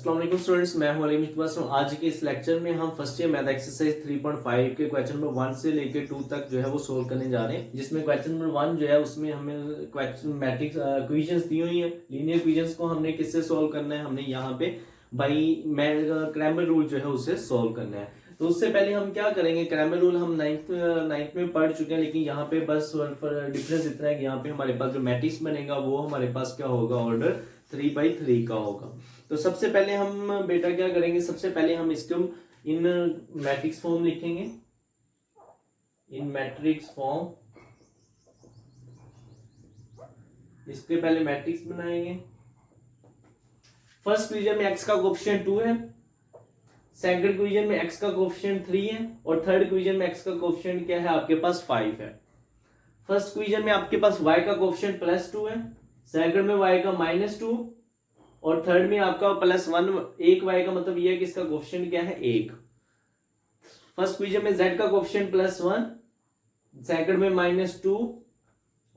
अस्सलाम वालेकुम स्टूडेंट्स, मैं हूं अली मुस्तफा। आज के इस लेक्चर में हम फर्स्ट ईयर मैथ एक्सरसाइज 3.5 के क्वेश्चन नंबर 1 से लेकर 2 तक जो है वो सोल्व करने जा रहे हैं। जिसमें क्वेश्चन नंबर 1 जो है उसमें हमें क्वेश्चन मैट्रिक्स इक्वेशंस दी हुई है। लीनियर इक्वेशंस को हमने किससे सोल्व करना है, हमने यहाँ पे बाई क्रैमर रूल जो है उससे सोल्व करना है। तो उससे पहले हम क्या करेंगे, क्रैमर रूल हम नाइन्थ में पढ़ चुके हैं, लेकिन यहाँ पे बस डिफरेंस इतना है कि यहाँ पे हमारे पास जो मैट्रिक्स बनेगा वो हमारे पास क्या होगा, ऑर्डर 3/3 का होगा। तो सबसे पहले हम बेटा क्या करेंगे, सबसे पहले हम इसको इन मैट्रिक्स फॉर्म लिखेंगे। इन मैट्रिक्स फॉर्म इसके पहले मैट्रिक्स बनाएंगे। फर्स्ट इक्वेशन में x का कोएफिशिएंट 2 है, सेकंड इक्वेशन में x का कोएफिशिएंट 3 है और थर्ड इक्वेशन में x का कोएफिशिएंट क्या है, आपके पास 5 है। फर्स्ट इक्वेशन में आपके पास y का कोएफिशिएंट +2 है, सेकंड में y का -2 और थर्ड में आपका +1। एक y का मतलब ये है कि इसका कोएफिशिएंट क्या है, 1। फर्स्ट इक्वेशन में z का कोएफिशिएंट +1, सेकंड में -2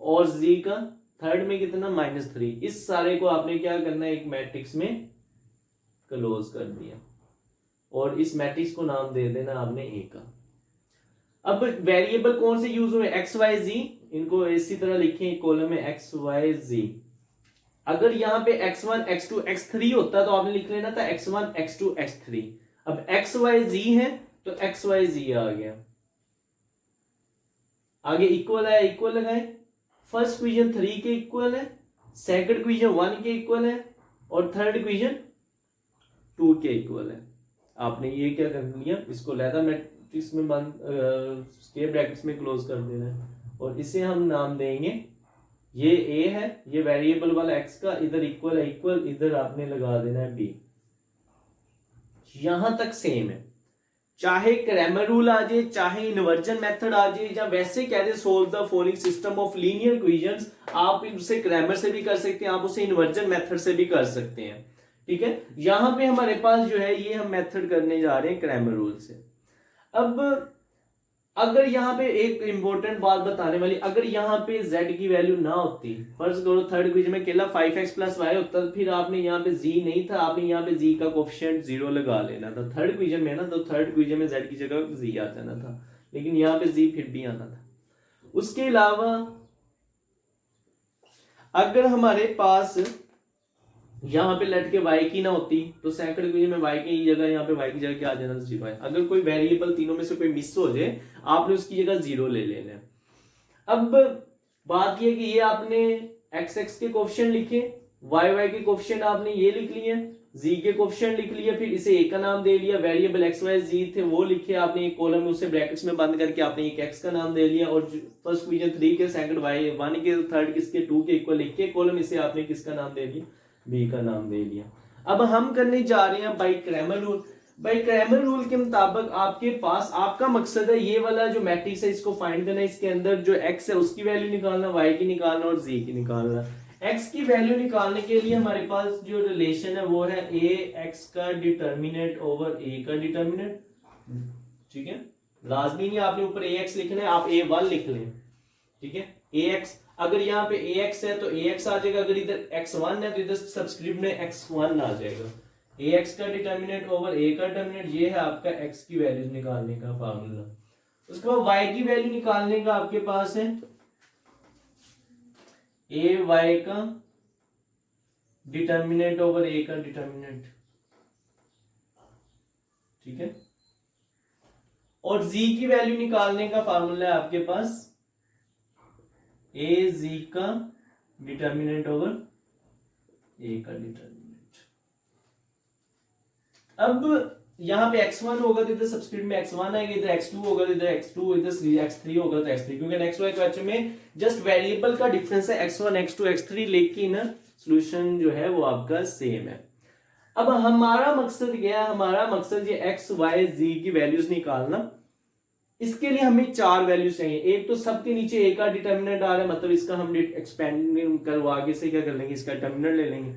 और z का थर्ड में कितना, -3। इस सारे को आपने क्या करना है, एक मैट्रिक्स में क्लोज कर दिया और इस मैट्रिक्स को नाम दे देना आपने A का। अब वेरिएबल कौन से यूज हुए, x y z, इनको इसी तरह लिखें कॉलम में x y z। अगर यहाँ पे x1 x2 x3 होता तो आपने लिख लेना था x1 x2 x3। अब x y z है तो x y z आ गया, आगे इक्वल है, इक्वल लगाए। फर्स्ट इक्वेशन 3 के इक्वल है, सेकंड इक्वेशन 1 के इक्वल है और थर्ड इक्वेशन 2 के इक्वल है। आपने ये क्या कर लिया, इसको लैदा मैट्रिक्स में बंद स्क्वायर ब्रैकेट्स में क्लोज कर देना है और इसे हम नाम देंगे, ये a है, ये वेरिएबल वाला x का, इधर इक्वल है इक्वल, इधर आपने लगा देना है b। यहां तक सेम है, चाहे क्रैमर रूल आ जाए, चाहे इन्वर्जन मेथड आ जाए, या वैसे कह दे solve the following system of linear equations. आप उसे क्रैमर से भी कर सकते हैं, आप उसे इन्वर्जन मेथड से भी कर सकते हैं। ठीक है, यहां पे हमारे पास जो है ये हम मेथड करने जा रहे हैं क्रैमर रूल से। अब अगर यहाँ पे एक इंपॉर्टेंट बात बताने वाली, अगर यहाँ पे z की वैल्यू ना होती, फर्स्ट करो थर्ड इक्वेशन में केवल 5x + y होता, तो फिर आपने यहाँ पे z नहीं था, आपने यहाँ पे z का कोएफिशिएंट 0 लगा लेना था थर्ड इक्वेशन में ना, तो थर्ड इक्वेशन में z की जगह z आ जाना था, लेकिन यहाँ पे z फिर भी आना था। उसके अलावा अगर हमारे पास यहाँ पे लेट के y की ना होती तो सेकंड इक्वेशन में y की जगह यहाँ पे y की जगह क्या आ जाना, 0 है। अगर कोई वेरिएबल तीनों में से कोई मिस हो जाए, आपने उसकी जगह 0 ले लेना है। अब बात ये कि ये आपने x के कोएफिशिएंट लिखे, y के कोएफिशिएंट आपने ये लिख लिए, z के कोएफिशिएंट लिख लिए, फिर इसे a का नाम दे लिया, वेरिएबल x y z थे वो लिखे आपने एक कॉलम में, उसे ब्रैकेट्स में बंद करके आपने एक x का नाम दे लिया और फर्स्ट इक्वेशन 3 के, सेकंड y 1 के, थर्ड किसके 2 के इक्वल लिख के कॉलम, इसे आपने किसका नाम दे दिया, b का नाम दे लिया। अब हम करने जा रहे हैं by Cramer rule. By Cramer rule के मुताबिक आपके पास, आपका मकसद है ये वाला जो मैट्रिक्स है इसको फाइंड करना, इसके अंदर जो x है उसकी वैल्यू निकालना, y की निकालना और z की निकालना। x की वैल्यू निकालने के लिए हमारे पास जो रिलेशन है वो है ax का डिटर्मिनेंट ओवर a का डिटर्मिनेंट। ठीक है, लाजमी नहीं आपने ऊपर ax लिखना है, आप a1 लिख लें। ठीक है, ax, अगर यहाँ पे ax है तो ax आ जाएगा, अगर इधर x1 है तो इधर सबस्क्रिप्ट में x1 आ जाएगा। ax का डिटर्मिनेंट ओवर a का डिटर्मिनेंट, ये है आपका x की वैल्यू निकालने का फार्मूला। उसके बाद y की वैल्यू निकालने का आपके पास है ay का डिटर्मिनेंट ओवर a का डिटर्मिनेंट। ठीक है, और z की वैल्यू निकालने का फार्मूला है आपके पास a z का डिटर्मिनेंट ओवर a का डिटर्मिनेंट। अब यहां पे x1 होगा तो इधर सबस्क्रिप्ट में x1 आएगा, इधर x2 होगा तो इधर x2, इधर x3 होगा तो x3, क्योंकि नेक्स्ट वाले क्वेश्चन में जस्ट वेरिएबल का डिफरेंस है x1 x2 x3, लेकिन सॉल्यूशन जो है वो आपका सेम है। अब हमारा मकसद क्या है, हमारा मकसद ये x y z की वैल्यूज निकालना। इसके लिए हमें 4 वैल्यूज चाहिए। एक तो सबके नीचे a का डिटर्मिनेंट आ रहा है, मतलब इसका हम एक्सपेंड करवा आगे से क्या कर लेंगे, इसका डिटर्मिनेंट ले लेंगे।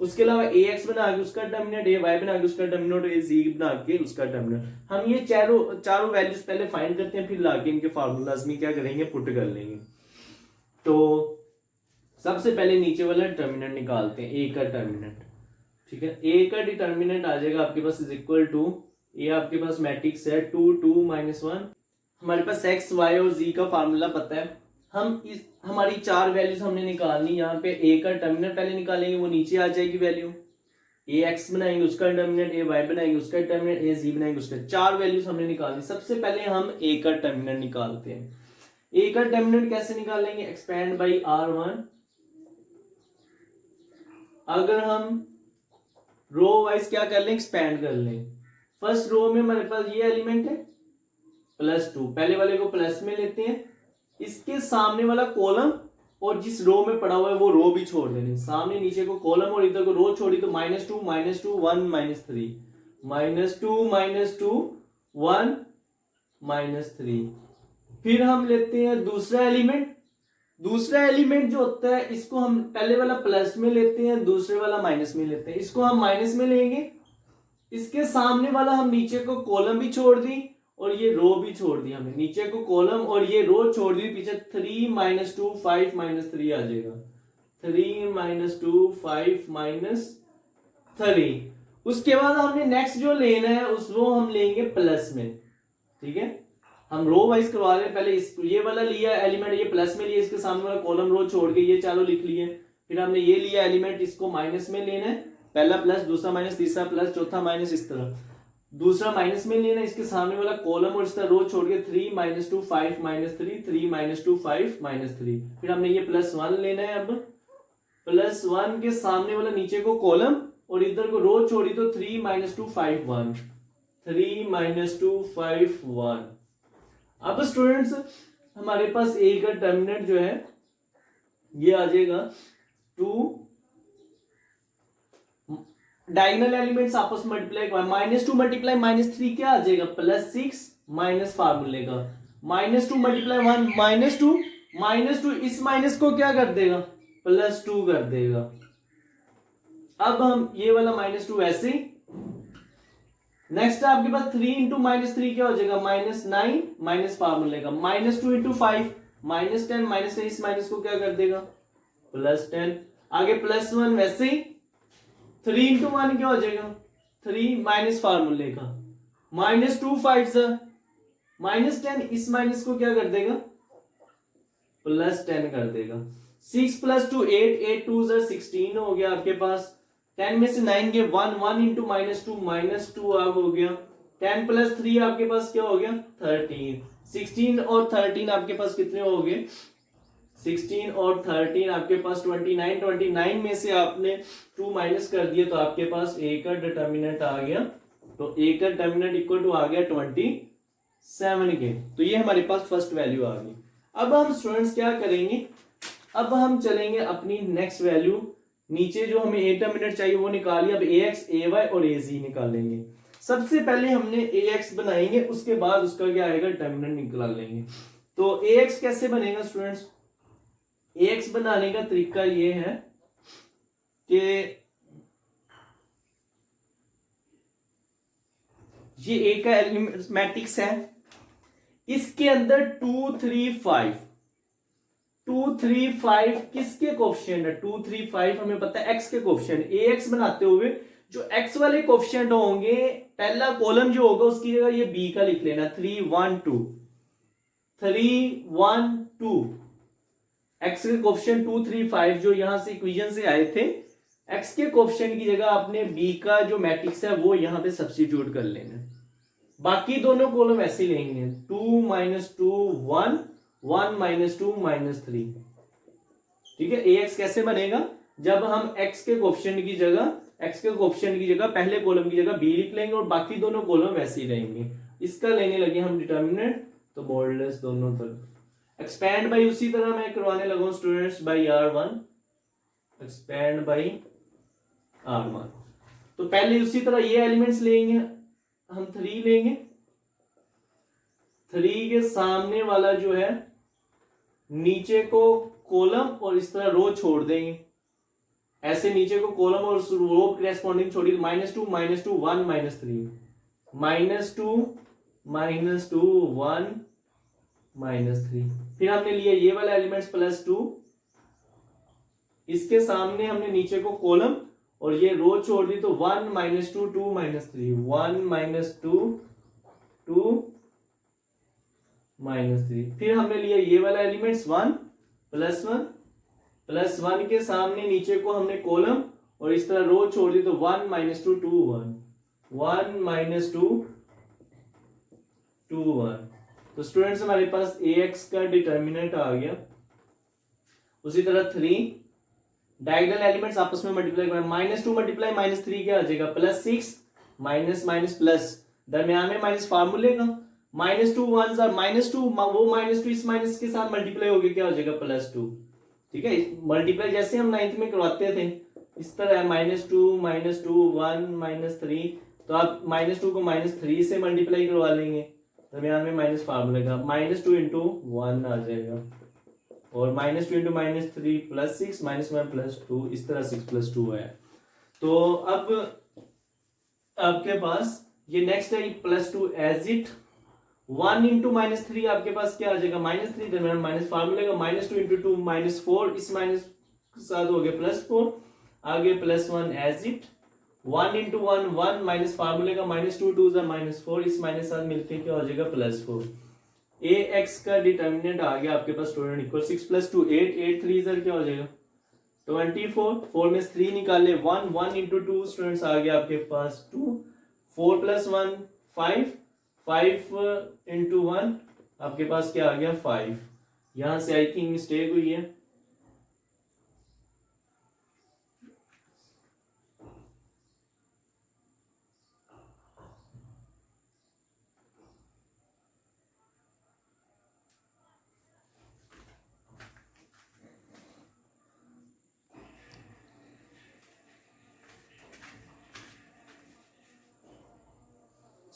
उसके अलावा ax बना के उसका डिटर्मिनेंट, ay बना के उसका डिटर्मिनेंट, az बना के उसका डिटर्मिनेंट। हम ये चारों वैल्यूज पहले फाइंड करते हैं, फिर लाके इनके फार्मूलाज में क्या करेंगे, पुट कर लेंगे। तो सबसे पहले नीचे वाला डिटर्मिनेंट निकालते हैं, a का डिटर्मिनेंट। ठीक है। ए का डिटर्मिनेंट आ जाएगा आपके पास इज इक्वल टू, ये आपके पास मैट्रिक्स है 2 2 -1। हमारे पास एक्स वाई और जी का फार्मूला पता है। हम इस हमारी चार वैल्यूज हमने निकालनी। यहाँ पे ए का डिटर्मिनेंट पहले निकालेंगे, वो नीचे आ जाएगी वैल्यू। ए एक्स बनाएंगे उसका डिटर्मिनेंट, ए वाई बनाएंगे उसका डिटर्मिनेंट, ए जी बनाएंगे उसका। चार वैल्यूज हमने निकालनी। सबसे पहले हम ए का डिटर्मिनेंट निकालते हैं। ए का डिटर्मिनेंट कैसे निकालेंगे? Expand by R1। अगर हम रो वाइज क्या कर लें, एक्सपेंड कर लें। फर्स्ट रो में हमारे पास ये एलिमेंट है +2, पहले वाले को प्लस में लेते हैं। इसके सामने वाला कॉलम और जिस रो में पड़ा हुआ है वो रो भी छोड़ देने। सामने नीचे को कॉलम और इधर को रो छोड़ी तो -2 -2 1 -3 -2 -2 1 -3। फिर हम लेते हैं दूसरा एलिमेंट। दूसरा एलिमेंट जो होता है इसको हम पहले वाला प्लस में लेते हैं, दूसरे वाला माइनस में लेते हैं। इसको हम माइनस में लेंगे। इसके सामने वाला हम नीचे को कॉलम भी छोड़ दी और ये रो भी छोड़ दी। हमने नीचे को कॉलम और ये रो छोड़ दी। पीछे 3 -2 5 -3 आ जाएगा। 3 -2 5 -3। उसके बाद हमने नेक्स्ट जो लेना है उस वो हम लेंगे प्लस में। ठीक है, हम रो वाइज करवा रहे हैं। पहले इस ये वाला लिया एलिमेंट, ये प्लस में लिया, इसके सामने वाला कॉलम रो छोड़ के ये चारों लिख लिए। फिर हमने ये लिया एलिमेंट, इसको माइनस में लेना है। पहला प्लस, दूसरा माइनस, तीसरा प्लस, चौथा माइनस, इस तरह। दूसरा माइनस में लेना, इसके सामने वाला कॉलम और इस तरह रो छोड़ के 3 -2 5 -3 3 -2 5 -3। फिर हमने ये +1 लेना है। अब +1 के सामने वाला नीचे को कॉलम और इधर को रो छोड़ी तो 3 -2 5 1 3 -2 5 1। अब स्टूडेंट्स हमारे पास ए का डिटर्मिनेंट जो है ये आ जाएगा 2। डायगोनल एलिमेंट्स आपस में मल्टीप्लाई -2 मल्टीप्लाई -3 क्या आ जाएगा? +6 माइनस फार्मूले का -2 मल्टीप्लाई 1 -2 इस माइनस को क्या कर देगा? +2 कर देगा। अब हम ये वाला -2 ऐसे ही। नेक्स्ट आपके पास 3 × -3 क्या हो जाएगा? -9 माइनस फार्मूले का -2 × 5 -10 -10 इस माइनस को क्या कर देगा? +10। आगे +1 वैसे ही। 3 × 1 क्या हो जाएगा? 3 माइनस फार्मूले का -2 5 सर -10 इस माइनस को क्या कर देगा? +10 कर देगा। 6 + 2 8 8 2 16 हो गया आपके पास। 10 में से 9 गए 1 1 × -2 अब हो गया। 10 + 3 आपके पास क्या हो गया? 13। 16 और 13 आपके पास कितने हो गए? 16 और 13 आपके पास 29। 29 में से आपने 2 माइनस कर दिया तो आपके पास ए का डिटर्मिनेंट आ गया। तो ए का डिटर्मिनेंट इक्वल टू आ गया 27 के। तो ये हमारे पास फर्स्ट वैल्यू आ गई। अब हम स्टूडेंट्स क्या करेंगे? अब हम चलेंगे अपनी नेक्स्ट वैल्यू। नीचे जो हमें ए डिटर्मिनेंट चाहिए वो निकालिए। अब ए एक्स, ए वाई और ए जी निकालेंगे। सबसे पहले हमने ए एक्स बनाएंगे, उसके बाद उसका क्या आएगा? डिटर्मिनेंट निकाल लेंगे। तो ए एक्स कैसे बनेगा स्टूडेंट्स? ए एक्स बनाने का तरीका ये है कि ये ए का एलिमेंट मैट्रिक्स है। इसके अंदर 2 3 5 2 3 5 किसके कोफिशिएंट है? 2 3 5 हमें पता है एक्स के कोफिशिएंट। ए एक्स बनाते हुए जो एक्स वाले कोफिशिएंट होंगे, पहला कॉलम जो होगा उसकी जगह ये बी का लिख लेना। 3 1 2 3 1 2। एक्स के कोफिशिएंट 2 3 5 जो यहां से इक्वेशन से आए थे, एक्स के कोफिशिएंट की जगह आपने बी का जो मैट्रिक्स है वो यहां पे सब्स्टिट्यूट कर लेना। बाकी दोनों कॉलम ऐसे ही लेंगे। 2 -2 1 1 -2 -3। ठीक है। ए एक्स कैसे बनेगा? जब हम एक्स के कोफिशिएंट की जगह पहले कॉलम की जगह बी लिख लेंगे और बाकी दोनों कॉलम वैसे ही रहेंगे। इसका लेने लगे हम डिटर्मिनेंट, तो बोल्डलेस दोनों तरफ। एक्सपैंड बाई उसी तरह मैं करवाने लगा students by R1। Expand by R1। तो पहले उसी तरह ये एलिमेंट्स लेंगे हम। 3 लेंगे। 3 के सामने वाला जो है नीचे को कॉलम और इस तरह रो छोड़ देंगे। ऐसे नीचे को कॉलम और रो करेस्पॉन्डिंग छोड़ी। -2 -2 1 -3 -2 -1 -3। फिर हमने लिया ये वाला एलिमेंट्स +2। इसके सामने हमने नीचे को कॉलम और ये रो छोड़ दी तो 1 माइनस 2 2 माइनस 3, 1 माइनस 2 2 माइनस 3। फिर हमने लिया ये वाला एलिमेंट्स 1 प्लस 1 के सामने नीचे को हमने कॉलम और इस तरह रो छोड़ दी तो 1 माइनस 2 2 1, 1 माइनस 2 2 1। तो स्टूडेंट्स हमारे पास ax का डिटर्मिनेंट आ गया। उसी तरह 3 डायगोनल एलिमेंट्स आपस में मल्टीप्लाई करें, -2 मल्टीप्लाई -3 क्या आ जाएगा +6, माइनस माइनस प्लस, दरमियान में माइनस फार्मूले का -2 1 आर -2, वो -2 इस माइनस के साथ मल्टीप्लाई हो गया क्या हो जाएगा +2। ठीक है, मल्टीप्लाई जैसे हम 9th में करवाते थे इस तरह है, -2 1 -3, तो आप -2 को -3 से मल्टीप्लाई करवा लेंगे, दरमियान में माइनस फार्मूले का -2 इंटू 1 आ जाएगा, और -2 इंटू -3 +6 -1 +2, इस तरह 6 + 2 है। तो अब आपके पास ये नेक्स्ट है +2 एज इट, 1 इंटू -3 आपके पास क्या आ जाएगा -3, दरमियान माइनस फार्मूले का -2 इंटू 2 -4, इस माइनस के साथ हो गया +4, आगे +1 एज इट, 1 इंटू 1 1 माइनस फार्मूले का -2 2 -4, इस माइनस साथ मिलके क्या हो जाएगा +4। ax का डिटर्मिनेंट आ गया आपके पास स्टूडेंट इक्वल 6 + 2 8, 8 3 सर क्या हो जाएगा 24, 4 में 3 निकाले 1, 1 इंटू 2 स्टूडेंट्स आ गया आपके पास 2, 4 + 1 5, 5 इंटू 1 आपके पास क्या आ गया 5। यहां से आई थिंक मिस्टेक हुई है,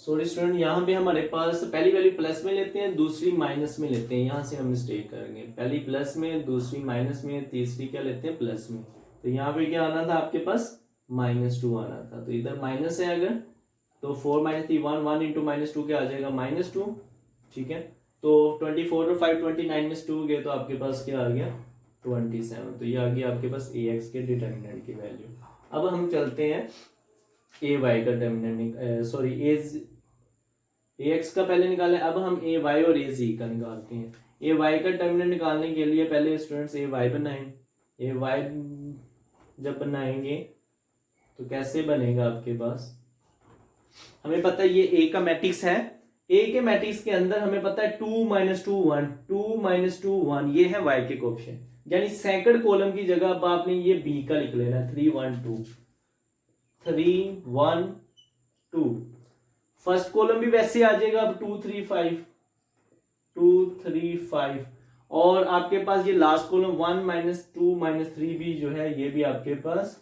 सॉरी स्टूडेंट, यहाँ पे हमारे पास पहली वैल्यू प्लस में लेते हैं, दूसरी माइनस में लेते हैं, यहाँ से हम मिस्टेक करेंगे, पहली प्लस में दूसरी माइनस में तीसरी क्या लेते हैं प्लस में। तो यहाँ पे क्या आना था आपके पास -2 आना था, तो इधर माइनस है अगर तो 4 - 3 1, 1 इंटू -2 क्या आ जाएगा -2। ठीक है, तो 24 और 5 29 में 2 गए तो आपके पास क्या आ गया 27। तो ये आ गया आपके पास ax के डिटर्मिनेंट की वैल्यू। अब हम चलते हैं ay का डिटर्मिनेंट, सॉरी ax का पहले निकाले, अब हम ay और az का निकालते हैं। ay का डिटर्मिनेंट निकालने के लिए पहले स्टूडेंट्स ay बनाएं, ay जब बनाएंगे तो कैसे बनेगा आपके पास, हमें पता है ये a का मैट्रिक्स है, a के मैट्रिक्स के अंदर हमें पता है 2 - 2 1, 2 - 2 1, ये है y के कोएफिशिएंट, यानी सेकंड कॉलम की जगह अब आपने ये b का लिख लेना 3 1 2, 3 1 2। फर्स्ट कॉलम भी वैसे आ जाएगा अब 2 3 5, 2 3 5, और आपके पास ये लास्ट कॉलम 1 - 2 - 3 भी जो है ये भी आपके पास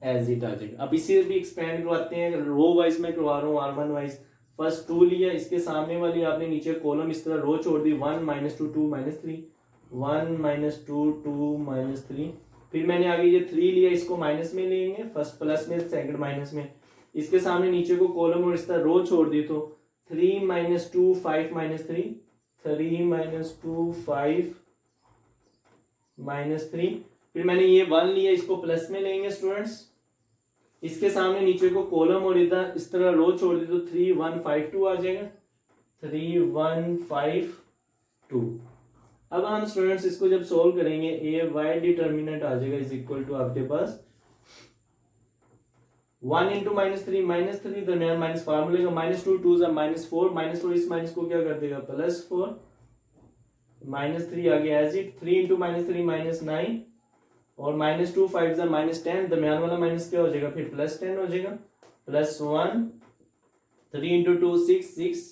एज इट आ जाएगा। अब इसे भी एक्सपेंड करवाते हैं, रो वाइज में करवा रहा हूँ R1 वाइज। फर्स्ट 2 लिया, इसके सामने वाली आपने नीचे कॉलम इस तरह रो छोड़ दी 1 - 2 2 -3, 1 - 2 2 -3, फिर मैंने आगे ये 3 लिया, इसको माइनस में लेंगे, फर्स्ट प्लस में सेकंड माइनस में, इसके सामने नीचे को कॉलम और इस तरह रो छोड़ दी तो 3 - 2 5 -3, 3 - 2 5 -3, फिर मैंने ये 1 लिया, इसको प्लस में लेंगे स्टूडेंट्स, इसके सामने नीचे को कॉलम और इधर इस तरह रो छोड़ दी तो 3 1 5 2 आ जाएगा, 3 1 5 2। अब हम स्टूडेंट्स इसको जब सोल्व करेंगे ए वाई डिटर्मिनेंट आ जाएगा इज इक्वल टू आपके पास 1 इंटू -3 दरमियान माइनस फार्मूले का -2 2 -4 इस माइनस को क्या कर देगा +4, -3 आ गया एज इट, 3 इंटू -3 -9, और -2 5 -10, दरमियान वाला माइनस क्या हो जाएगा फिर +10 हो जाएगा, +1, 3 इंटू 2 6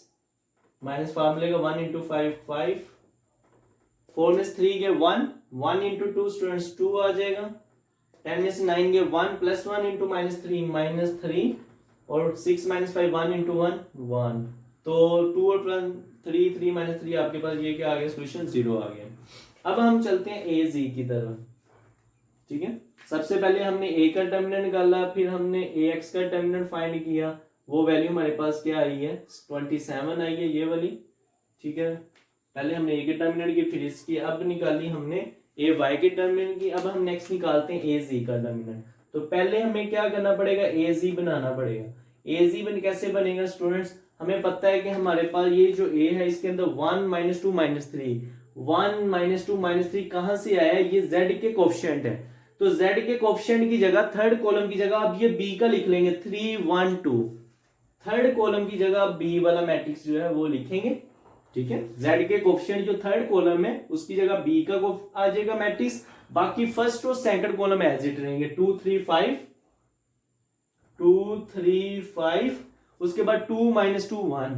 माइनस फार्मूले का 1 इंटू 5 5, 4 में से 3 गए 1, 1 इंटू 2 स्टूडेंट्स 2 आ जाएगा, 10 में से 9 गए 1, +1 इंटू -3 और 6 - 5 1 इंटू 1 1, तो 2 और 3 3 -3 आपके पास ये क्या आ गया सोल्यूशन 0 आ गया। अब हम चलते हैं ए जी की तरफ। ठीक है, सबसे पहले हमने ए का डिटर्मिनेंट निकाला, फिर हमने ए एक्स का डिटर्मिनेंट फाइंड किया, वो वैल्यू हमारे पास क्या आई है 27 आई है ये वाली। ठीक है, पहले हमने ए के डिटर्मिनेंट की, फिर इसकी अब निकाली हमने ए वाई के डिटर्मिनेंट की, अब हम नेक्स्ट निकालते हैं ए जी का डिटर्मिनेंट। तो पहले हमें क्या करना पड़ेगा, ए जी बनाना पड़ेगा। ए जी कैसे बनेगा स्टूडेंट्स, हमें पता है कि हमारे पास ये जो ए है इसके अंदर 1 -2 -3, 1 -2 -3 कहां से आया है, ये जेड के कोफिशिएंट है। तो जेड के कोफिशिएंट की जगह थर्ड कॉलम की जगह आप ये बी का लिख लेंगे 3 1 2, थर्ड कॉलम की जगह बी वाला मैट्रिक्स जो है वो लिखेंगे, ठीक है। जेड के कोफिशिएंट जो थर्ड कॉलम है उसकी जगह बी का आ जाएगा मैट्रिक्स, बाकी फर्स्ट और सेकंड कॉलम एज इट रहेंगे 2 3 5 2 3 5, उसके बाद 2 -2 1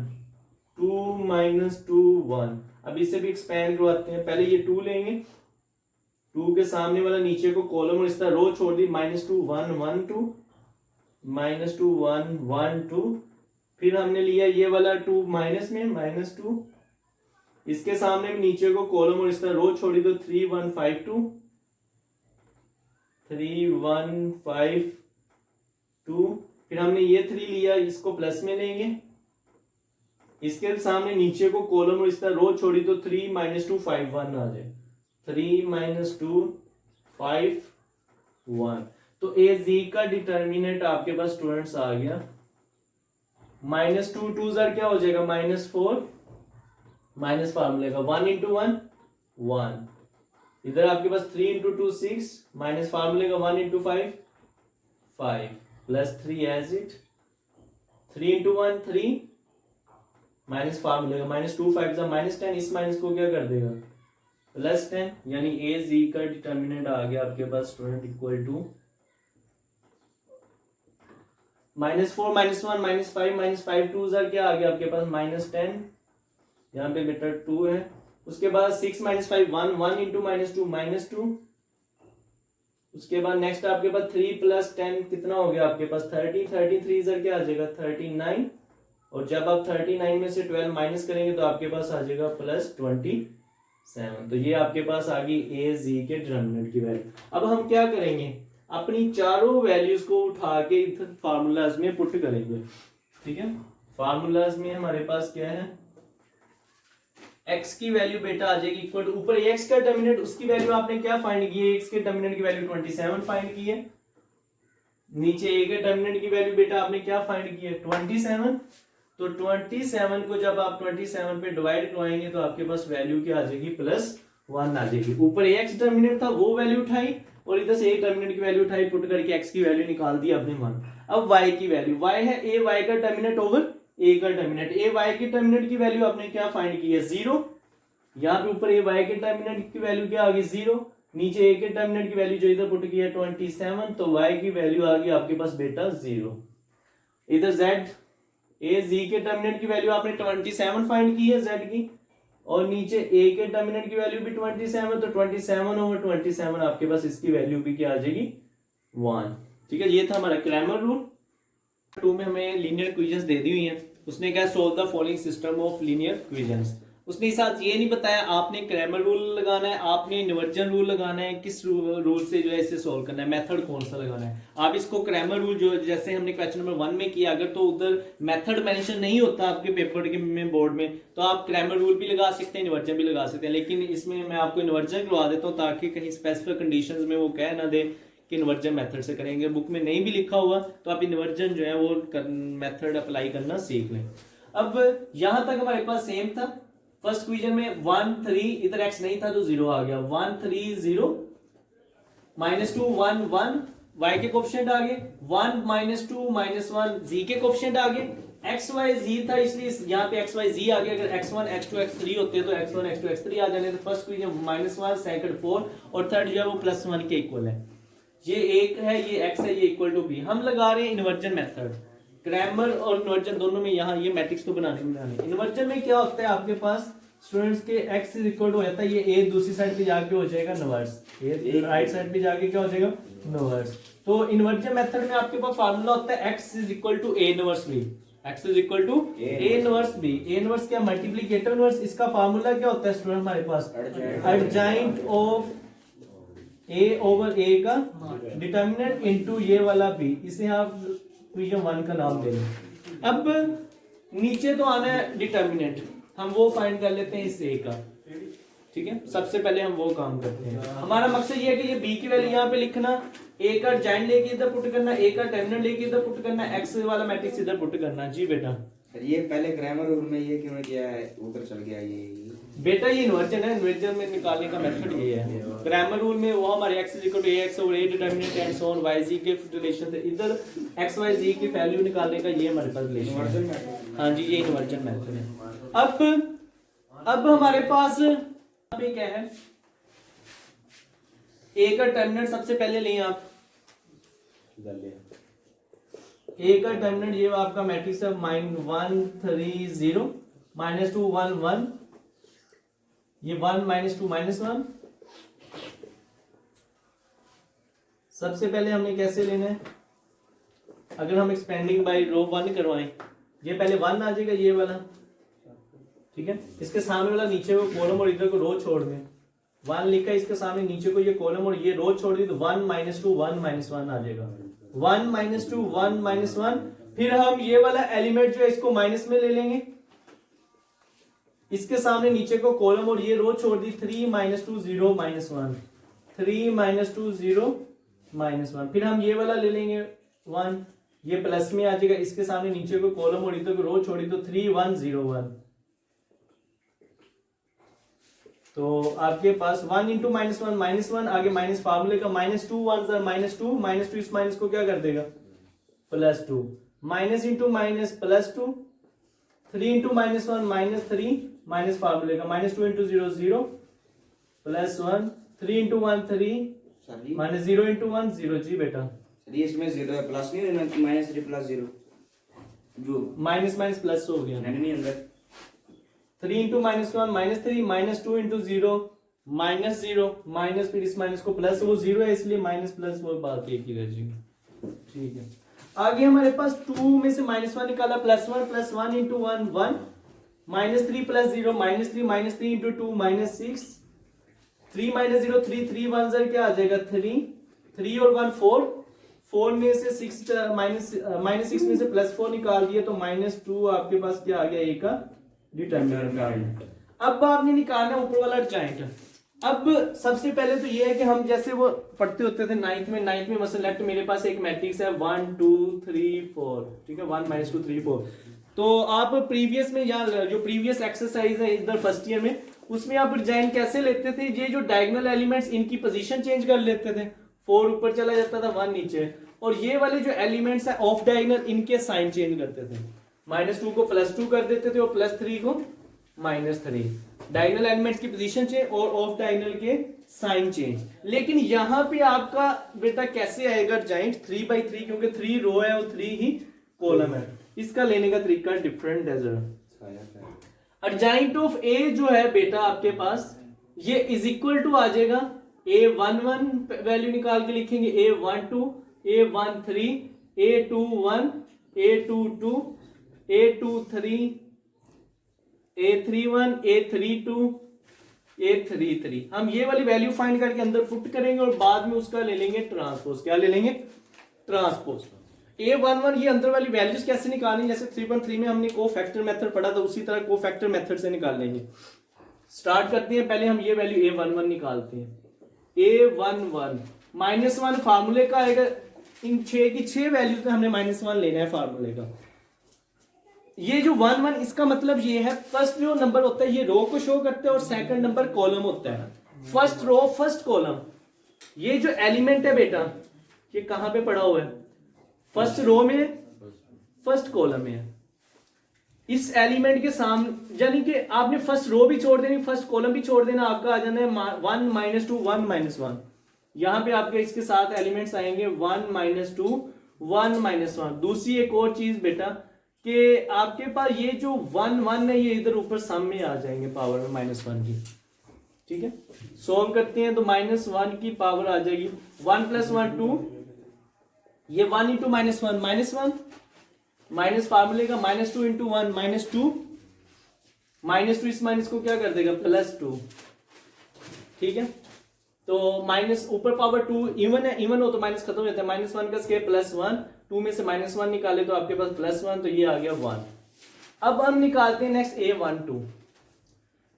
2 -2 1। अब इसे भी एक्सपेंड करवाते हैं, पहले ये 2 लेंगे, 2 के सामने वाला नीचे को कॉलम और इसका रो छोड़ दी, -2 1 1 2 -2 1 1 2, फिर हमने लिया ये वाला 2 माइनस में -2, इसके सामने भी नीचे को कॉलम और इसका रो छोड़ी तो 3 1 5 2 3 1 5 2, फिर हमने ये 3 लिया, इसको प्लस में लेंगे, इसके सामने नीचे को कॉलम और इसका रो छोड़ी तो 3 -2 5 1 आ जाए, 3 -2 5 1। तो ए जी का डिटर्मिनेंट आपके पास स्टूडेंट्स आ गया, -2 2 जार क्या हो जाएगा, -4, माइनस फार्मूले का 1 × 1 1, इधर आपके पास 3 × 2 6, माइनस फार्मूले का 1 × 5 5, प्लस 3 एज इट, 3 × 1 3, माइनस फार्मूले का -2 5 -10, इस माइनस को क्या कर देगा +10, यानी ए जी का डिटर्मिनेंट आ गया आपके पास स्टूडेंट इक्वल टू -4 -1 -5 -5 2 जार क्या आ गया आपके पास -10, यहाँ पे बेटा 2 है, उसके बाद 6 -5 1 1 × -2 -2, उसके बाद नेक्स्ट आपके पास 3 + 10 कितना हो गया आपके पास 30, 33 जार क्या आ जाएगा 39, और जब आप 39 में से 12 माइनस करेंगे तो आपके पास आ जाएगा +27। तो ये आपके पास आ गई ए जी के डिटर्मिनेंट की वैल्यू। अब हम क्या करेंगे, अपनी चारों वैल्यूज को उठा के इधर फार्मूलाज में पुट करेंगे, ठीक है। फार्मूलाज में हमारे पास क्या है, x की वैल्यू बेटा आ जाएगी इक्वल टू, ऊपर x का डिटर्मिनेंट उसकी वैल्यू आपने क्या फाइंड की है, x के डिटर्मिनेंट की वैल्यू 27 फाइंड की है, नीचे a के डिटर्मिनेंट की वैल्यू बेटा आपने क्या फाइंड की है 27। तो 27 को जब आप 27 पे डिवाइड करवाएंगे तो आपके पास वैल्यू क्या आ जाएगी +1 आ जाएगी। ऊपर x डिटर्मिनेंट था वो वैल्यू उठाई और इधर से a डिटर्मिनेंट की वैल्यू उठाई, पुट करके x की वैल्यू निकाल दी आपने 1। अब y की वैल्यू, y है a y का डिटर्मिनेंट ओवर a का डिटर्मिनेंट, a y के डिटर्मिनेंट की वैल्यू आपने क्या फाइंड की है 0, यहाँ पे ऊपर a y के डिटर्मिनेंट की वैल्यू क्या आ गई 0, नीचे a के डिटर्मिनेंट की वैल्यू जो इधर पुट की है 27, तो y की वैल्यू आ गई आपके पास बेटा 0। इधर z ए जी के डिटर्मिनेंट की वैल्यू आपने 27 फाइंड की है z की, और नीचे a के डिटर्मिनेंट की वैल्यू भी 27, तो 27/27 आपके पास इसकी वैल्यू भी क्या आ जाएगी 1, ठीक है। ये था हमारा क्रैमर रूल। 2 में हमें लीनियर इक्वेशंस दे दी हुई हैं, उसने क्या solve the following system of linear equations, उसने साथ ये नहीं बताया आपने क्रैमर रूल लगाना है, आपने इन्वर्जन रूल लगाना है, किस रूल से जो है इसे सोल्व करना है, मेथड कौन सा लगाना है। आप इसको क्रैमर रूल जो जैसे हमने क्वेश्चन नंबर 1 में किया, अगर तो उधर मेथड मेंशन नहीं होता आपके पेपर के में बोर्ड में, तो आप क्रैमर रूल भी लगा सकते हैं, इन्वर्जन भी लगा सकते हैं, लेकिन इसमें मैं आपको इन्वर्जन करवा देता हूँ ताकि कहीं स्पेसिफिक कंडीशंस में वो कह ना दे कि इन्वर्जन मेथड से करेंगे, बुक में नहीं भी लिखा हुआ तो आप इन्वर्जन जो है वो मेथड अप्लाई करना सीख लें। अब यहां तक हमारे पास सेम था, फर्स्ट इक्वेशन में 1 3, इधर x नहीं था तो 0 आ गया, 1 3 0, -2 1 1, y के कोफिशिएंट आ गए, 1 -2 -1 z के कोफिशिएंट आ गए, x y z था इसलिए यहाँ पे x y z आ गया, अगर x1 x2 x3 होते तो x1 x2 x3 आ जाने, तो फर्स्ट इक्वेशन -1 सेकंड 4 और थर्ड जो है वो +1 के इक्वल है, ये एक है ये x है ये इक्वल टू b। हम लगा रहे हैं इन्वर्जन मेथड, क्रैमर और इन्वर्जन दोनों में, यहाँ ये मैट्रिक्स तो बनाने इन्वर्जन में क्या होता है आपके पास स्टूडेंट्स के x इक्वल टू हो जाता है, ये a दूसरी साइड पे जाके हो जाएगा इनवर्स, ये राइट साइड पे जाके क्या हो जाएगा इनवर्स। तो इन्वर्जन मेथड में आपके पास फार्मूला होता है x equal to a inverse b, x equal to a inverse b, a inverse क्या मल्टीप्लिकेटर इनवर्स, इसका फार्मूला क्या होता है स्टूडेंट हमारे पास adjoint of a over a का डिटर्मिनेंट इनटू ये वाला b, इसे आप इक्वेशन 1 का नाम देंगे। अब नीचे तो आना है डिटर्मिनेंट, हम वो फाइंड कर लेते हैं इस a का, ठीक है, सबसे पहले हम वो काम करते हैं। हमारा मकसद ये है कि ये बी की वैल्यू यहाँ पे लिखना, ए का जॉइंट लेके इधर पुट करना, ए का टर्मिनल लेके इधर पुट करना, एक्स वाला मैट्रिक्स इधर पुट करना। जी बेटा ये पहले ग्रामर रूल में ये क्यों किया है, उधर चल गया ये बेटा, ये इन्वर्जन है, इन्वर्जन में निकालने का मेथड ये है। ग्रामर रूल में वो हमारे x = ax और a determinant and so on y z के रिलेशन से इधर x y z की वैल्यू निकालने का ये हमारे पास रिलेशन है। हाँ जी, ये इन्वर्जन मेथड है। अब हमारे पास यहाँ पे क्या है, a का टर्मिनेंट सबसे पहले लें आप, a का टर्मिनेंट ये आपका मैट्रिक्स है -1 3 0 -2 1 1, ये 1 -2 -1। सबसे पहले हमने कैसे लेना है, अगर हम एक्सपेंडिंग बाय रो 1 करवाएं, ये पहले 1 आ जाएगा ये वाला, ठीक है। इसके सामने वाला नीचे को कॉलम और इधर को रो छोड़ दें, 1 लिखा है, इसके सामने नीचे को ये कॉलम और ये रो छोड़ दी तो 1 -2 1 -1 आ जाएगा। 1 -2 1 -1। फिर हम ये वाला एलिमेंट जो है इसको माइनस में ले लेंगे, इसके सामने नीचे को कॉलम और ये रो छोड़ दी, 3 -2 0 -1 3 -2 0 -1। फिर हम ये वाला ले लेंगे 1, ये प्लस में आ जाएगा, इसके सामने नीचे को कॉलम और इधर को रो छोड़ी तो 3 1 0 1। तो आपके पास 1 × -1 आगे माइनस फार्मूले का -2 1 -2 -2 इस माइनस को क्या कर देगा +2, माइनस इंटू माइनस +2, 3 × -1 -3 माइनस फार्मूले का -2 × 0 0 +1, 3 × 1 3 -0 × 1 0। जी बेटा सर ये इसमें 0 है, प्लस नहीं है, -3 + 0 जो माइनस माइनस प्लस हो गया, नहीं अंदर 3 × -1 -3 -2 × 0 -0 माइनस, फिर इस माइनस को प्लस, वो 0 है इसलिए माइनस प्लस वो बात एक ही रह जाएगी। ठीक है, आगे हमारे पास 2 में से -1 निकाला, +1 +1 × 1 1 -3 + 0 -3 -3 × 2 -6 3 -0 3 3 1 0 क्या आ जाएगा 3 3 और 1 4 4 में से 6 -6 में से +4 निकाल दिया तो -2 आपके पास क्या आ गया, ए का डिटरमिनेंट। अब आपने निकालना ऊपर वाला जॉइंट। अब सबसे पहले तो ये है कि हम जैसे वो पढ़ते होते थे नाइन्थ में मसलन लेफ्ट मेरे पास एक मैट्रिक्स है 1 2 3 4, ठीक है, 1 -2 3 4। तो आप प्रीवियस में या जो प्रीवियस एक्सरसाइज है इधर फर्स्ट ईयर में, उसमें आप जॉइंट कैसे लेते थे, ये जो डायगोनल एलिमेंट्स इनकी पोजीशन चेंज कर लेते थे, 4 ऊपर चला जाता था 1 नीचे, और ये वाले जो एलिमेंट्स है ऑफ डायगोनल इनके साइन चेंज करते थे, -2 को +2 कर देते थे और +3 को -3। डायगोनल एलिमेंट्स की पोजीशन चेंज और ऑफ डायगोनल के साइन चेंज। लेकिन यहाँ पे आपका बेटा कैसे आएगा जॉइंट 3/3, क्योंकि 3 रो है और 3 ही कॉलम है, इसका लेने का तरीका डिफरेंट है जरा। एडजॉइंट ऑफ ए जो है बेटा आपके पास ये = आ जाएगा A11 वैल्यू निकाल के लिखेंगे A12 A13 A21 A22 A23 A31 A32 A33। हम ये वाली वैल्यू फाइंड करके अंदर पुट करेंगे और बाद में उसका ले लेंगे ट्रांसपोज। क्या ले लेंगे ट्रांसपोज। A11 ये अंदर वाली वैल्यूज कैसे निकालेंगे, जैसे 3.3 में हमने कोफैक्टर मेथड पढ़ा था, उसी तरह कोफैक्टर मेथड से निकाल लेंगे। स्टार्ट करते हैं, पहले हम ये वैल्यू A11 निकालते हैं। A11 -1 फार्मूले का आएगा, इन 6 की 6 वैल्यूज में हमने -1 लेना है फार्मूले का। ये जो 1 1 इसका मतलब ये है फर्स्ट जो नंबर होता है ये रो को शो करता है और सेकंड नंबर कॉलम होता है। फर्स्ट रो फर्स्ट कॉलम, ये जो एलिमेंट है बेटा ये कहां पे पड़ा हुआ है, फर्स्ट रो में फर्स्ट कॉलम में है। इस एलिमेंट के सामने यानी कि आपने फर्स्ट रो भी छोड़ देनी, फर्स्ट कॉलम भी छोड़ देना, आपका आ जाना है 1 -2 1 -1। यहां पे आपके इसके साथ एलिमेंट्स आएंगे 1 -2 1 -1। दूसरी एक और चीज बेटा कि आपके पास ये जो 1 1 है ये इधर ऊपर सम में आ जाएंगे पावर में -1 की, ठीक है। सॉल्व करते हैं तो -1 की पावर आ जाएगी 1 + 1 2, ये 1 × -1 -1 माइनस फार्मूले का -2 × 1 -2 -2 इस माइनस को क्या कर देगा +2, ठीक है। तो माइनस ऊपर पावर 2 इवन है, इवन हो तो माइनस खत्म हो जाता है, -1 का स्क्वायर +1, 2 में से -1 निकाले तो आपके पास +1, तो ये आ गया 1। अब हम निकालते हैं नेक्स्ट A12।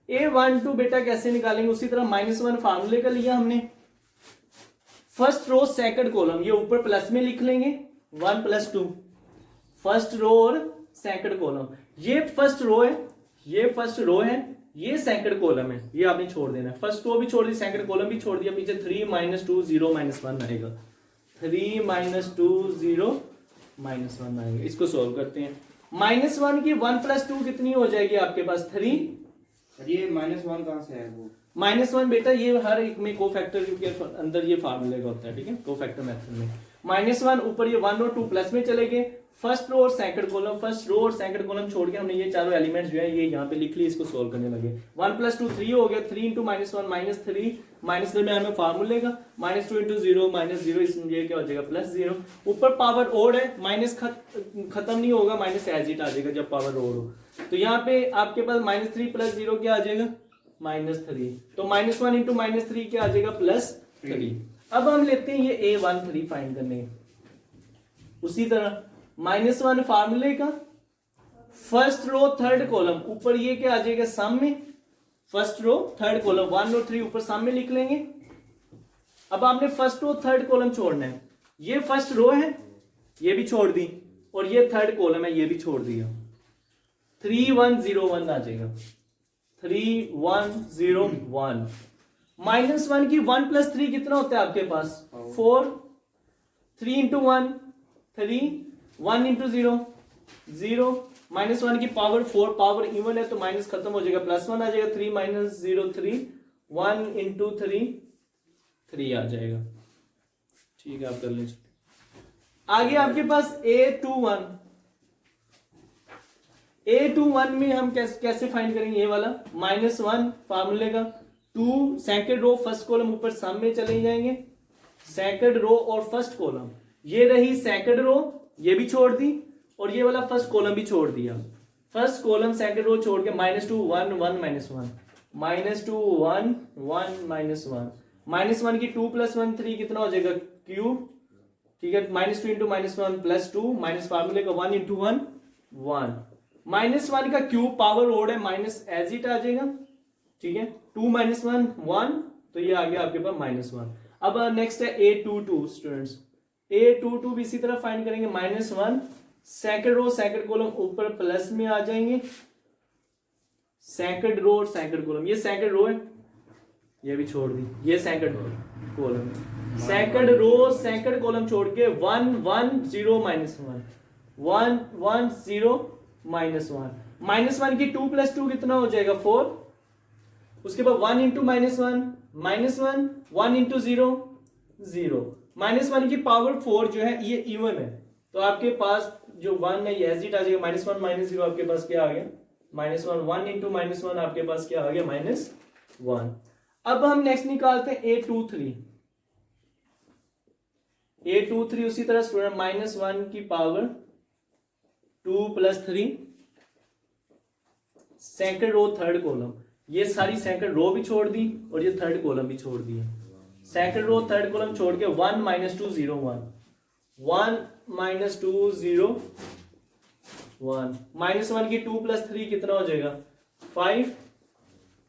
A12 बेटा कैसे निकालेंगे, उसी तरह -1 फार्मूले का लिया हमने, फर्स्ट रो सेकंड कॉलम, ये ऊपर प्लस में लिख लेंगे 1 + 2, फर्स्ट रो और सेकंड कॉलम, ये फर्स्ट रो है, ये फर्स्ट रो है, ये सेकंड कॉलम है, ये आपने छोड़ देना है, फर्स्ट रो भी छोड़ दी, सेकंड कॉलम भी छोड़ दिया, पीछे 3 - 2 0 -1 आएगा, 3 - 2 0 -1 आएगा। इसको सोल्व करते हैं। -1 की 1 + 2 कितनी हो जाएगी आपके पास 3। सर ये -1 कहाँ से है वो? -1 बेटा ये हर एक में कोफैक्टर के अंदर ये फार्मूले का होता है, ठीक है, कोफैक्टर मेथड में। -1 ऊपर ये 1 और 2 प्लस में चले गए, फर्स्ट रो और सेकंड कॉलम, फर्स्ट रो और सेकंड कॉलम छोड़ के हमने ये चारों एलिमेंट्स जो है ये यहाँ पे लिख लिए, इसको सोल्व करने लगे। 1 + 2 3 हो गया, 3 × -1 -3, माइनस में हमें फार्मूले का, -2 × 0 -0, इसमें ये क्या हो जाएगा +0, ऊपर पावर ओड है, माइनस खत्म नहीं होगा, माइनस एज इट आ जाएगा जब पावर ओड हो, तो यहाँ पे आपके पास -3 + 0 क्या आ जाएगा -3, तो -1 × -3 क्या आ जाएगा +3। अब हम लेते हैं ये A13 फाइंड करने, उसी तरह -1 फार्मूले का, फर्स्ट रो थर्ड कॉलम, ऊपर ये क्या आ जाएगा सम में, फर्स्ट रो थर्ड कॉलम 1 और 3 ऊपर सम में लिख लेंगे। अब आपने फर्स्ट रो थर्ड कॉलम छोड़ना है, ये फर्स्ट रो है, ये भी छोड़ दी, और ये थर्ड कॉलम है, ये भी छोड़ दिया, 3 1 0 1 आ जाएगा, 3 1 0 1। -1 की 1 + 3 कितना होता है आपके पास 4, 3 × 1 3, 1 × 0 0, -1 की पावर 4, पावर इवन है तो माइनस खत्म हो जाएगा, +1 आ जाएगा, 3 - 0 3, 1 × 3 3 आ जाएगा, ठीक है, आप कर लीजिए। आगे आपके पास A21 में हम कैसे फाइंड करेंगे, ये वाला -1 फार्मूले का, 2 सेकंड रो फर्स्ट कॉलम ऊपर सम में चले जाएंगे, सेकंड रो और फर्स्ट कॉलम, ये रही सेकंड रो, ये भी छोड़ दी, और ये वाला फर्स्ट कॉलम भी छोड़ दिया, फर्स्ट कॉलम सेकंड रो छोड़ के -2 1 1 -1, -2 1 1 -1, -1 की 2 + 1 3 कितना हो जाएगा क्यूब, ठीक है, -2 × -1 +2, माइनस फार्मूले का 1 × 1 1, -1 का क्यूब पावर ओड है, माइनस एज इट आ जाएगा, ठीक है, 2 - 1 1, तो ये आ गया आपके पास -1। अब नेक्स्ट है A22 स्टूडेंट्स, A22 भी इसी तरह फाइंड करेंगे, -1 सेकंड रो सेकंड कॉलम ऊपर प्लस में आ जाएंगे, सेकंड रो और सेकंड कॉलम, ये सेकंड रो है, ये भी छोड़ दी, ये second column, second row second column छोड़ के 1 1 0 -1, 1 1 0 -1, -1 की 2 + 2 कितना हो जाएगा 4, उसके बाद 1 × -1 -1, 1 × 0 0, -1 की पावर 4 जो है ये इवन है, तो आपके पास जो 1 है ये एज इट आ जाएगा, -1 -0 आपके पास क्या आ गया -1, 1 × -1 आपके पास क्या आ गया -1। अब हम नेक्स्ट निकालते हैं A23 उसी तरह स्टूडेंट, -1 की power 2 + 3, second row third column, ये सारी सेकंड रो भी छोड़ दी और ये थर्ड कॉलम भी छोड़ दी, सेकंड रो थर्ड कॉलम छोड़ के 1 - 2 0 1, 1 - 2 0 1, -1 की 2 + 3 कितना हो जाएगा 5,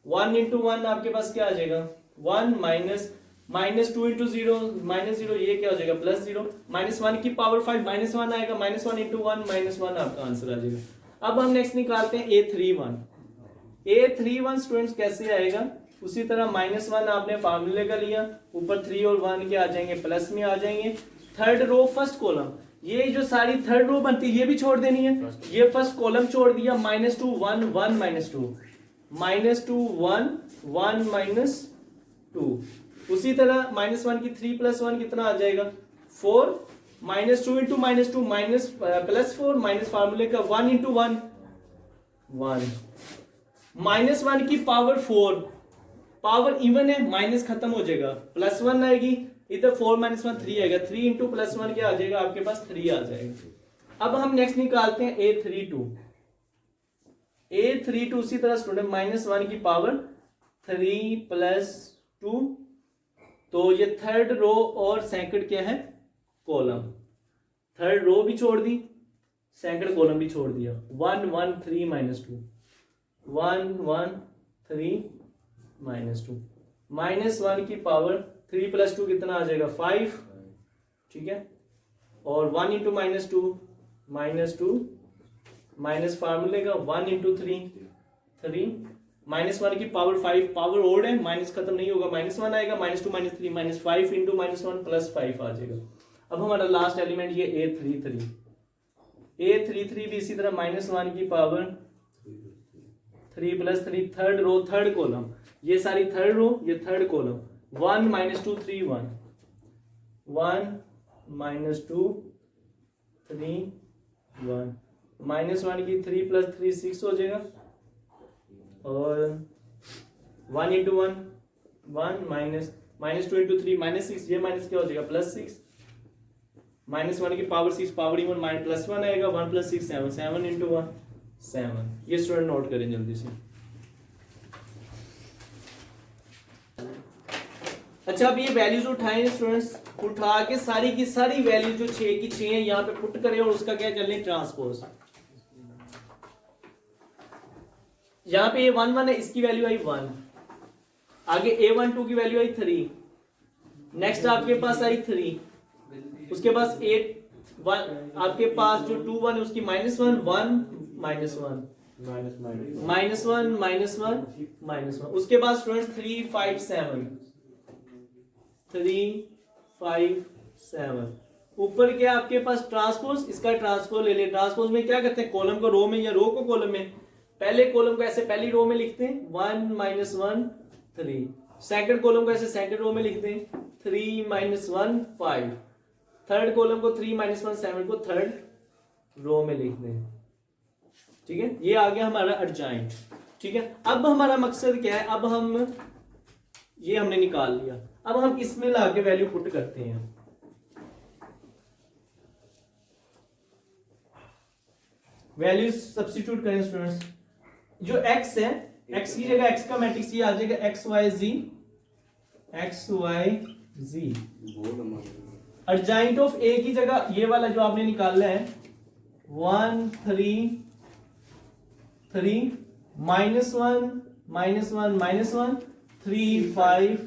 1 × 1 आपके पास क्या आ जाएगा 1, -2 × 0 -0, ये क्या हो जाएगा +0, -1 की पावर 5 -1 आएगा, -1 × 1 -1 आपका आंसर आ जाएगा। अब हम नेक्स्ट निकालते हैं A31 स्टूडेंट्स कैसे आएगा, उसी तरह -1 आपने फार्मूले का लिया, ऊपर 3 और 1 के आ जाएंगे, प्लस में आ जाएंगे, थर्ड रो फर्स्ट कॉलम, ये जो सारी थर्ड रो बनती है ये भी छोड़ देनी है, ये फर्स्ट कॉलम छोड़ दिया, -2 1 1 -2, -2 1 1 -2, उसी तरह -1 की 3 + 1 कितना आ जाएगा 4, -2 × -2 +4, माइनस फार्मूले का 1 × 1 1, -1 की पावर 4, पावर इवन है, माइनस खत्म हो जाएगा, +1 आएगी, इधर 4 - 1 3 आएगा, 3 × +1 क्या आ जाएगा आपके पास 3 आ जाएगा। अब हम नेक्स्ट निकालते हैं A32 उसी तरह स्टूडेंट, -1 की पावर 3 + 2, तो ये थर्ड रो और सेकंड क्या है कॉलम, थर्ड रो भी छोड़ दी, सेकंड कॉलम भी छोड़ दिया, 1 1 3 -2, 1 1 3 -2 -1 की पावर 3 + 2 कितना आ जाएगा 5, ठीक है। और 1 × -2 -2 माइनस फार्मूले का 1 × 3 3 -1 की पावर 5, पावर ओड है, माइनस खत्म नहीं होगा, -1 आएगा, -2 -3 -5 × -1 + 5 आ जाएगा। अब हमारा लास्ट एलिमेंट ये A33 भी इसी तरह -1 की power 3 + 3 third row third column, ये सारी थर्ड रो ये थर्ड कॉलम 1 -2 3 1 1 -2 3 1 -1 की 3 + 3 6 हो जाएगा और 1 × 1 1 -2 × 3 -6 ये माइनस क्या हो जाएगा +6 -1 की पावर 6 पावर इवन +1 आएगा 1 + 6 7 7 × 1 7। ये स्टूडेंट नोट करें जल्दी से। अच्छा अब ये वैल्यूज उठाएं स्टूडेंट्स, उठा के सारी की सारी वैल्यू जो 6 की 6 है यहाँ पे पुट करें और उसका क्या कर लें ट्रांसपोज। यहाँ पे ये 1 1 है, इसकी वैल्यू आई 1, आगे A12 की वैल्यू आई 3, नेक्स्ट आपके पास आई 3, उसके पास 8 1 आपके पास जो 2 1 है उसकी -1 1 -1 -1 उसके बाद स्टूडेंट्स 3 5 7 3 5 7 ऊपर क्या आपके पास ट्रांसपोज, इसका ट्रांसपोज ले ले। ट्रांसपोज में क्या करते हैं कॉलम को रो में या रो को कॉलम में, पहले कॉलम को ऐसे पहली रो में लिखते हैं 1 -1 3, सेकंड कॉलम को ऐसे सेकंड रो में लिखते हैं 3 -1 5, थर्ड कॉलम को 3 -1 7 को थर्ड रो में लिखते हैं, ठीक है। ये आ गया हमारा एडजॉइंट, ठीक है। अब हमारा मकसद क्या है, अब हम ये हमने निकाल लिया, अब हम इसमें लाके वैल्यू पुट करते हैं। वैल्यूज सब्स्टिट्यूट करें स्टूडेंट्स, जो x है x की जगह x का मैट्रिक्स ये आ जाएगा x y z adjoint of a की जगह ये वाला जो आपने निकाला है 1 3 3 -1 3 5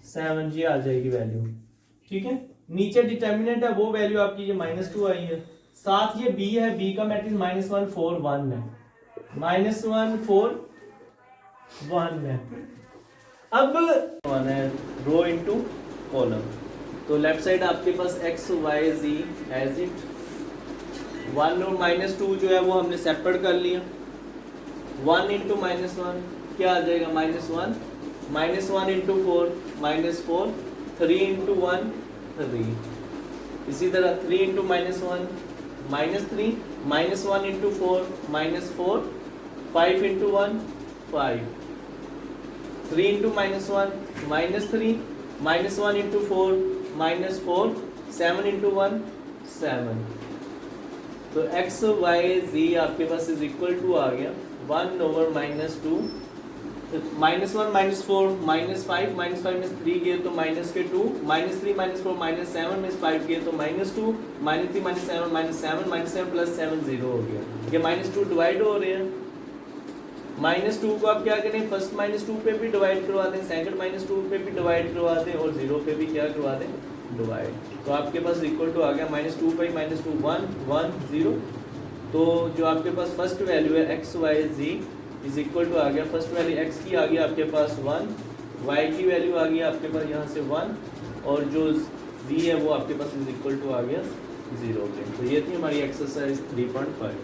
7 ये आ जाएगी वैल्यू, ठीक है। नीचे डिटर्मिनेंट है वो वैल्यू आपकी ये -2 आई है, साथ ये b है, b का मैट्रिक्स -1 4 1 है, -1 4 1 है। अब 1 है रो इनटू कॉलम, तो लेफ्ट साइड आपके पास x y z as it 1 और -2 जो है वो हमने सेपरेट कर लिया, 1 × -1 क्या आ जाएगा -1 -1 × 4 -4 3 × 1 3, इसी तरह 3 × -1 -3 -1 × 4 -4 5 × 1 5 3 × -1 -3 -1 × 4 -4 7 × 1 7। तो x y z आपके पास इज इक्वल टू आ गया 1 over -2 -1 -4 -5 -5 में 3 गए तो -2 -3 -4 -7 में 5 गए तो -2 -3 -7 -7 + 7 0 हो गया। ये -2 डिवाइड हो रहे हैं, -2 को आप क्या करें फर्स्ट -2 पे भी डिवाइड करवा दें, सेकंड -2 पे भी डिवाइड करवा दें और 0 पे भी क्या करवा दें डिवाइड, तो आपके पास इक्वल टू आ गया -2 / -2 1 1 0। तो जो आपके पास फर्स्ट वैल्यू है x y z is equal to आ गया, फर्स्ट वैल्यू x की आ गई आपके पास 1, y की वैल्यू आ गई आपके पास यहाँ से 1 और जो z है वो आपके पास इज इक्वल टू आ गया 0 पे। तो ये थी हमारी एक्सरसाइज 3.5।